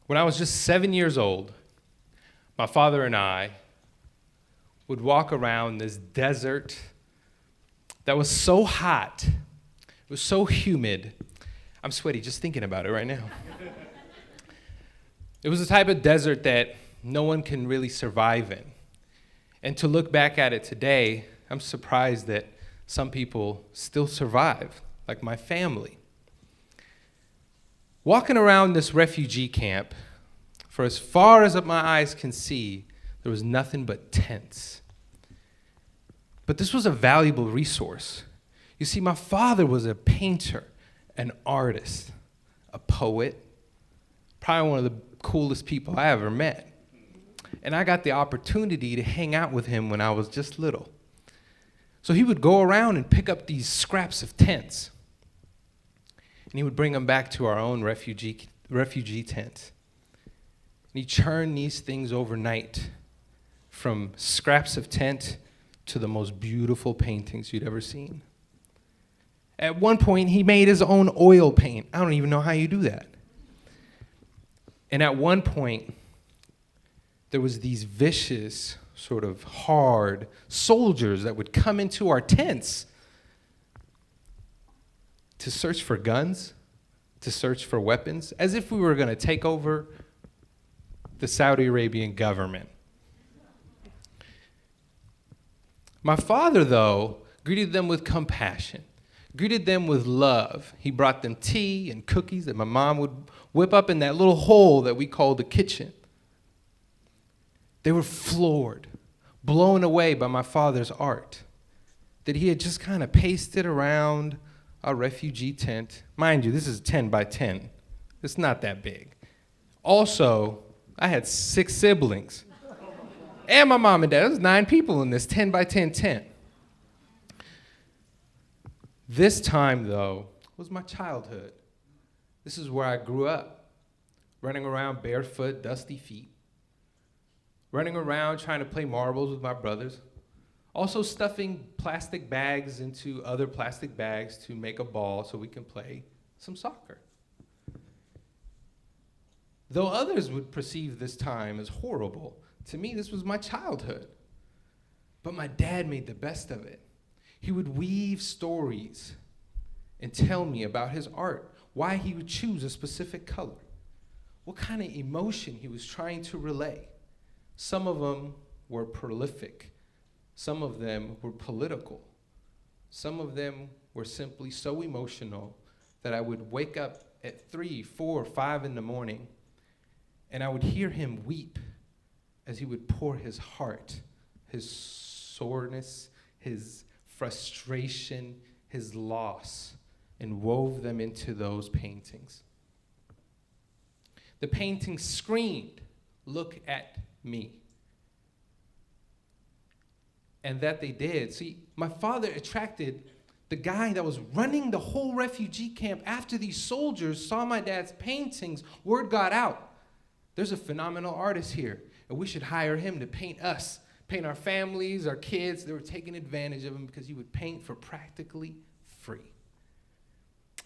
When I was just 7 years old, my father and I would walk around this desert that was so hot, it was so humid. I'm sweaty just thinking about it right now. It was the type of desert that no one can really survive in. And to look back at it today, I'm surprised that some people still survive, like my family. Walking around this refugee camp, for as far as my eyes can see, there was nothing but tents. But this was a valuable resource. You see, my father was a painter, an artist, a poet, probably one of the coolest people I ever met. And I got the opportunity to hang out with him when I was just little. So he would go around and pick up these scraps of tents, and he would bring them back to our own refugee tent. And he churned these things overnight from scraps of tent to the most beautiful paintings you'd ever seen. At one point, he made his own oil paint. I don't even know how you do that. And at one point, there was these vicious, sort of hard soldiers that would come into our tents to search for guns, to search for weapons, as if we were going to take over the Saudi Arabian government. My father, though, greeted them with compassion, greeted them with love. He brought them tea and cookies that my mom would whip up in that little hole that we called the kitchen. They were floored, blown away by my father's art, that he had just kind of pasted around a refugee tent. Mind you, this is 10 by 10. It's not that big. Also, I had 6 siblings. And my mom and dad. There's 9 people in this 10 by 10 tent. This time, though, was my childhood. This is where I grew up, running around barefoot, dusty feet, running around trying to play marbles with my brothers, also stuffing plastic bags into other plastic bags to make a ball so we can play some soccer. Though others would perceive this time as horrible, to me, this was my childhood. But my dad made the best of it. He would weave stories and tell me about his art, why he would choose a specific color, what kind of emotion he was trying to relay. Some of them were prolific. Some of them were political. Some of them were simply so emotional that I would wake up at 3, 4, 5 in the morning, and I would hear him weep as he would pour his heart, his soreness, his frustration, his loss, and wove them into those paintings. The painting screamed, "Look at me." And that they did. See, my father attracted the guy that was running the whole refugee camp. After these soldiers saw my dad's paintings, word got out. There's a phenomenal artist here, and we should hire him to paint us, paint our families, our kids. They were taking advantage of him because he would paint for practically free.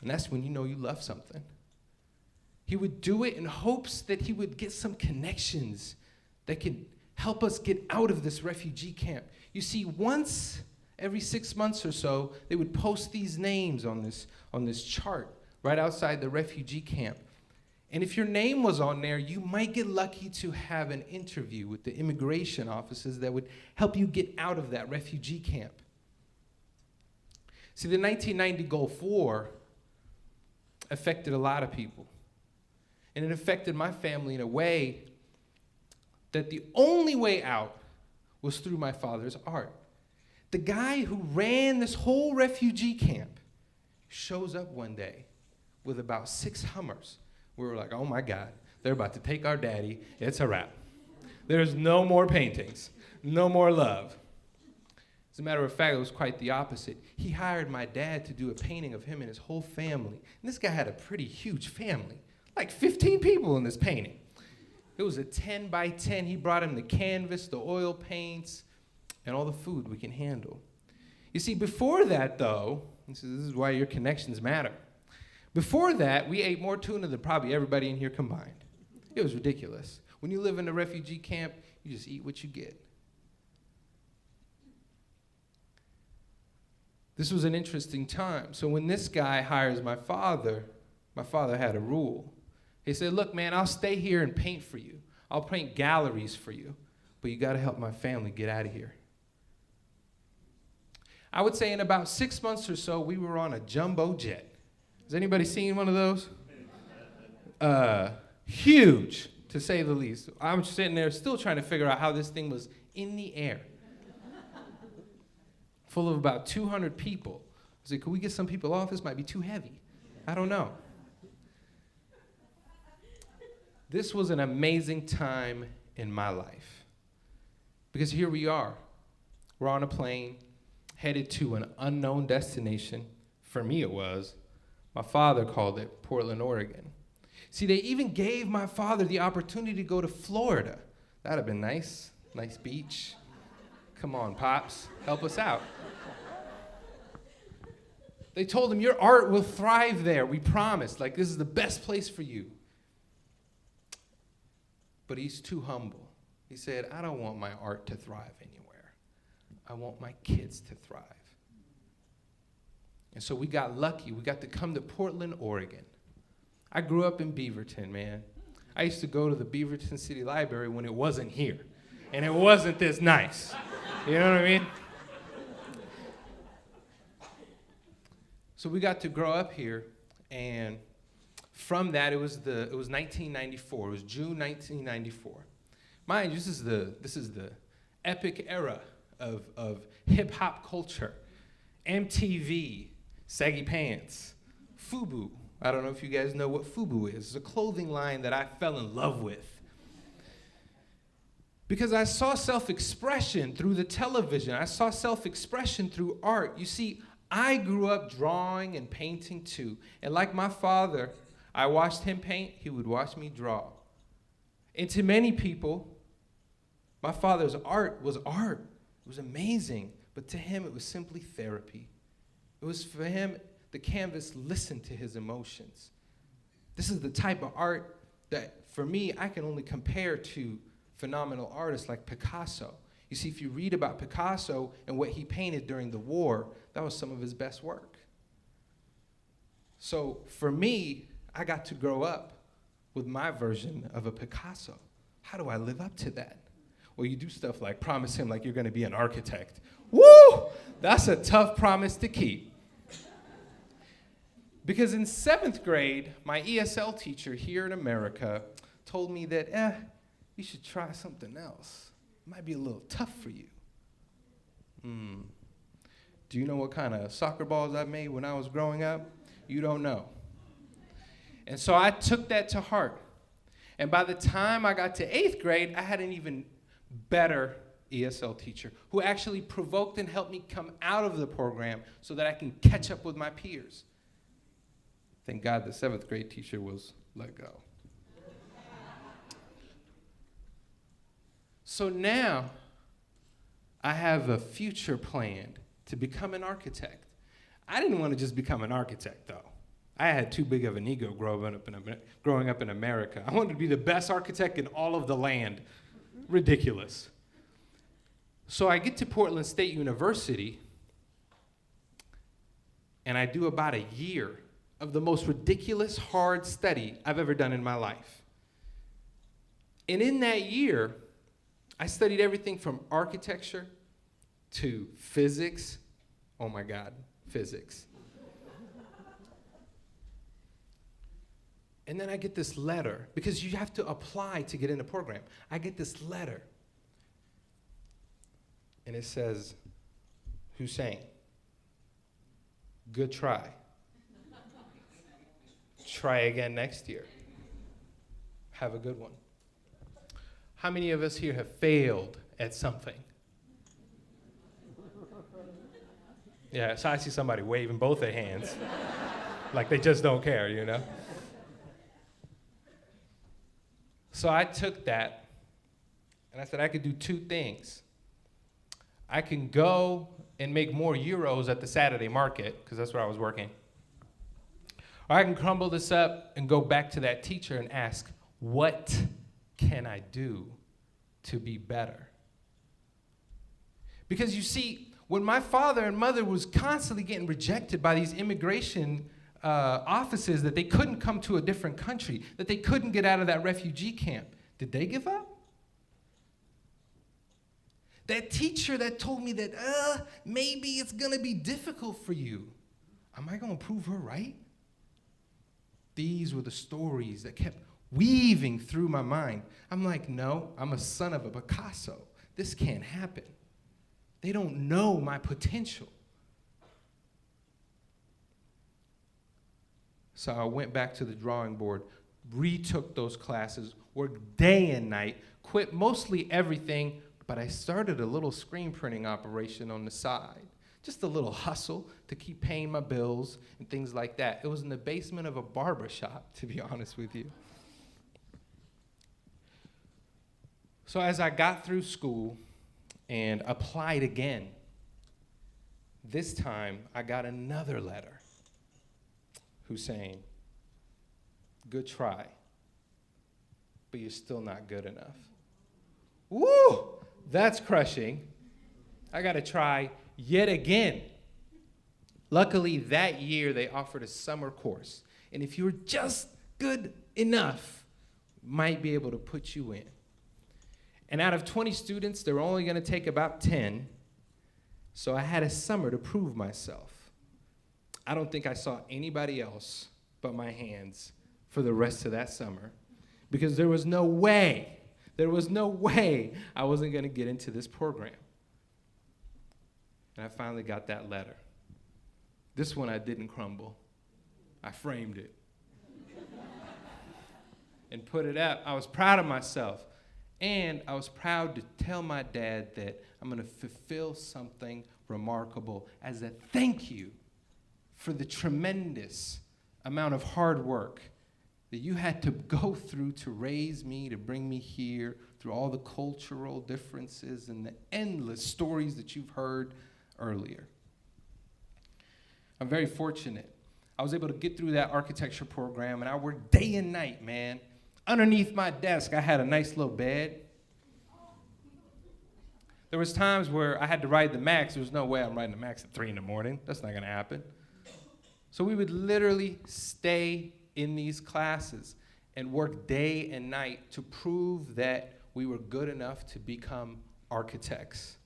And that's when you know you love something. He would do it in hopes that he would get some connections that could help us get out of this refugee camp. You see, once every 6 months or so, they would post these names on this chart right outside the refugee camp. And if your name was on there, you might get lucky to have an interview with the immigration officers that would help you get out of that refugee camp. See, the 1990 Gulf War affected a lot of people. And it affected my family in a way that the only way out was through my father's art. The guy who ran this whole refugee camp shows up one day with about 6 Hummers. We were like, oh my God, they're about to take our daddy. It's a wrap. There's no more paintings, no more love. As a matter of fact, it was quite the opposite. He hired my dad to do a painting of him and his whole family. And this guy had a pretty huge family, like 15 people in this painting. It was a 10 by 10. He brought him the canvas, the oil paints, and all the food we can handle. You see, before that, though, this is why your connections matter. Before that, we ate more tuna than probably everybody in here combined. It was ridiculous. When you live in a refugee camp, you just eat what you get. This was an interesting time. So when this guy hires my father had a rule. He said, look, man, I'll stay here and paint for you. I'll paint galleries for you, but you got to help my family get out of here. I would say in about 6 months or so, we were on a jumbo jet. Has anybody seen one of those? Huge, to say the least. I'm sitting there still trying to figure out how this thing was in the air. Full of about 200 people. I was like, could we get some people off? This might be too heavy. I don't know. This was an amazing time in my life. Because here we are. We're on a plane, headed to an unknown destination. For me, it was. My father called it Portland, Oregon. See, they even gave my father the opportunity to go to Florida. That'd have been nice. Nice beach. Come on, Pops, help us out. They told him, your art will thrive there, we promise. Like, this is the best place for you. But he's too humble. He said, I don't want my art to thrive anywhere. I want my kids to thrive. And so we got lucky. We got to come to Portland, Oregon. I grew up in Beaverton, man. I used to go to the Beaverton City Library when it wasn't here. And it wasn't this nice. You know what I mean? So we got to grow up here, and from that, it was 1994. It was June 1994. Mind you, this is the epic era of hip hop culture, MTV, saggy pants, FUBU. I don't know if you guys know what FUBU is. It's a clothing line that I fell in love with. Because I saw self-expression through the television. I saw self-expression through art. You see, I grew up drawing and painting too. And like my father, I watched him paint, he would watch me draw. And to many people, my father's art was art. It was amazing. But to him, it was simply therapy. It was for him, the canvas listened to his emotions. This is the type of art that, for me, I can only compare to phenomenal artists like Picasso. You see, if you read about Picasso and what he painted during the war, that was some of his best work. So for me, I got to grow up with my version of a Picasso. How do I live up to that? Well, you do stuff like promise him like you're going to be an architect. Woo! That's a tough promise to keep. Because in 7th grade, my ESL teacher here in America told me that, you should try something else. It might be a little tough for you. Do you know what kind of soccer balls I made when I was growing up? You don't know. And so I took that to heart. And by the time I got to 8th grade, I had an even better ESL teacher who actually provoked and helped me come out of the program so that I can catch up with my peers. Thank God the 7th grade teacher was let go. So now, I have a future planned to become an architect. I didn't want to just become an architect, though. I had too big of an ego growing up in America. I wanted to be the best architect in all of the land. Ridiculous. So I get to Portland State University, and I do about a year of the most ridiculous, hard study I've ever done in my life. And in that year, I studied everything from architecture to physics. Oh my God, physics. And then I get this letter, because you have to apply to get in the program. I get this letter, and it says, Hussein, good try. Try again next year. Have a good one. How many of us here have failed at something? Yeah, so I see somebody waving both their hands like they just don't care, you know? So I took that, and I said I could do two things. I can go and make more euros at the Saturday market, because that's where I was working. Or I can crumble this up and go back to that teacher and ask, What can I do to be better? Because you see, when my father and mother was constantly getting rejected by these immigration offices that they couldn't come to a different country, that they couldn't get out of that refugee camp, did they give up? That teacher that told me that, maybe it's gonna be difficult for you, am I gonna prove her right? These were the stories that kept weaving through my mind. I'm like, no, I'm a son of a Picasso. This can't happen. They don't know my potential. So I went back to the drawing board, retook those classes, worked day and night, quit mostly everything, but I started a little screen printing operation on the side. Just a little hustle to keep paying my bills and things like that. It was in the basement of a barber shop, to be honest with you. So as I got through school and applied again, this time I got another letter. Hussein, good try, but you're still not good enough. Woo! That's crushing. I gotta try yet again. Luckily, that year they offered a summer course, and if you were just good enough, might be able to put you in. And out of 20 students, they were only gonna take about 10, so I had a summer to prove myself. I don't think I saw anybody else but my hands for the rest of that summer, because there was no way I wasn't gonna get into this program. And I finally got that letter. This one I didn't crumble. I framed it and put it up. I was proud of myself. And I was proud to tell my dad that I'm gonna fulfill something remarkable as a thank you for the tremendous amount of hard work that you had to go through to raise me, to bring me here, through all the cultural differences and the endless stories that you've heard earlier. I'm very fortunate. I was able to get through that architecture program, and I worked day and night, man. Underneath my desk, I had a nice little bed. There was times where I had to ride the Max. There was no way I'm riding the Max at 3 in the morning. That's not gonna happen. So we would literally stay in these classes and work day and night to prove that we were good enough to become architects.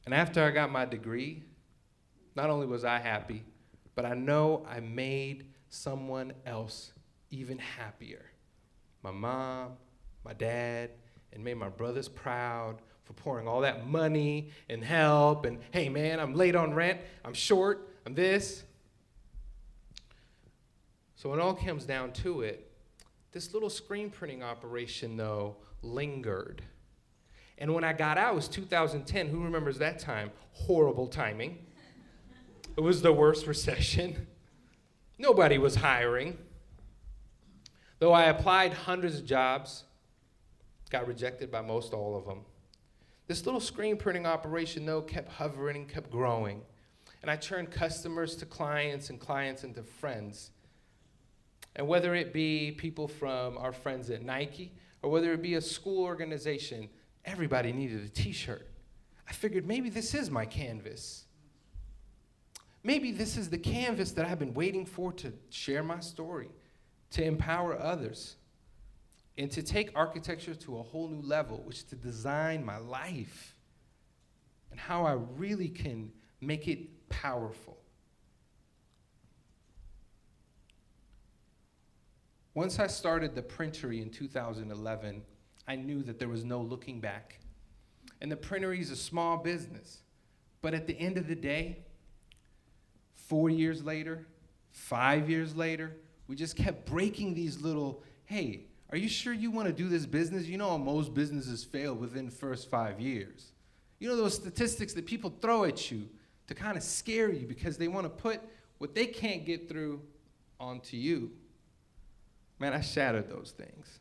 And after I got my degree, not only was I happy, but I know I made someone else even happier. My mom, my dad, and made my brothers proud for pouring all that money and help and, hey man, I'm late on rent, I'm short, I'm this. So when it all comes down to it, this little screen printing operation though lingered. And when I got out, it was 2010, who remembers that time? Horrible timing. It was the worst recession. Nobody was hiring. Though I applied hundreds of jobs, got rejected by most all of them. This little screen printing operation, though, kept hovering and kept growing. And I turned customers to clients and clients into friends. And whether it be people from our friends at Nike, or whether it be a school organization, everybody needed a t-shirt. I figured maybe this is my canvas. Maybe this is the canvas that I've been waiting for to share my story, to empower others, and to take architecture to a whole new level, which is to design my life and how I really can make it powerful. Once I started the Printory in 2011, I knew that there was no looking back. And the Printory is a small business, but at the end of the day, 4 years later, 5 years later, we just kept breaking these little, hey, are you sure you want to do this business? You know most businesses fail within the first 5 years. You know those statistics that people throw at you to kind of scare you because they want to put what they can't get through onto you. Man, I shattered those things.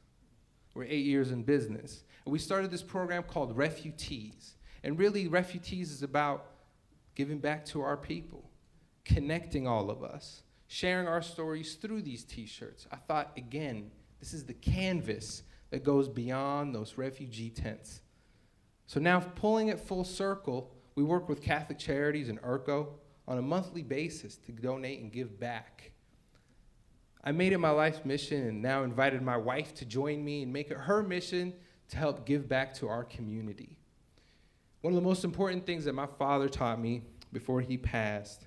We're 8 years in business. And we started this program called Refugees. And really, Refugees is about giving back to our people, connecting all of us, sharing our stories through these t-shirts. I thought, again, this is the canvas that goes beyond those refugee tents. So now, pulling it full circle, we work with Catholic Charities and IRCO on a monthly basis to donate and give back. I made it my life's mission and now invited my wife to join me and make it her mission to help give back to our community. One of the most important things that my father taught me before he passed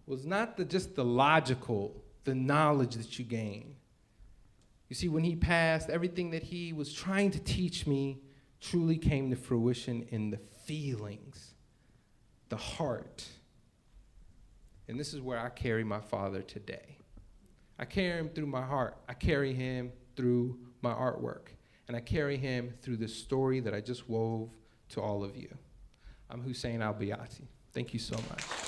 was not just the logical, the knowledge that you gain. You see, when he passed, everything that he was trying to teach me truly came to fruition in the feelings, the heart. And this is where I carry my father today. I carry him through my heart. I carry him through my artwork. And I carry him through the story that I just wove to all of you. I'm Hussein Al-Baiaty. Thank you so much.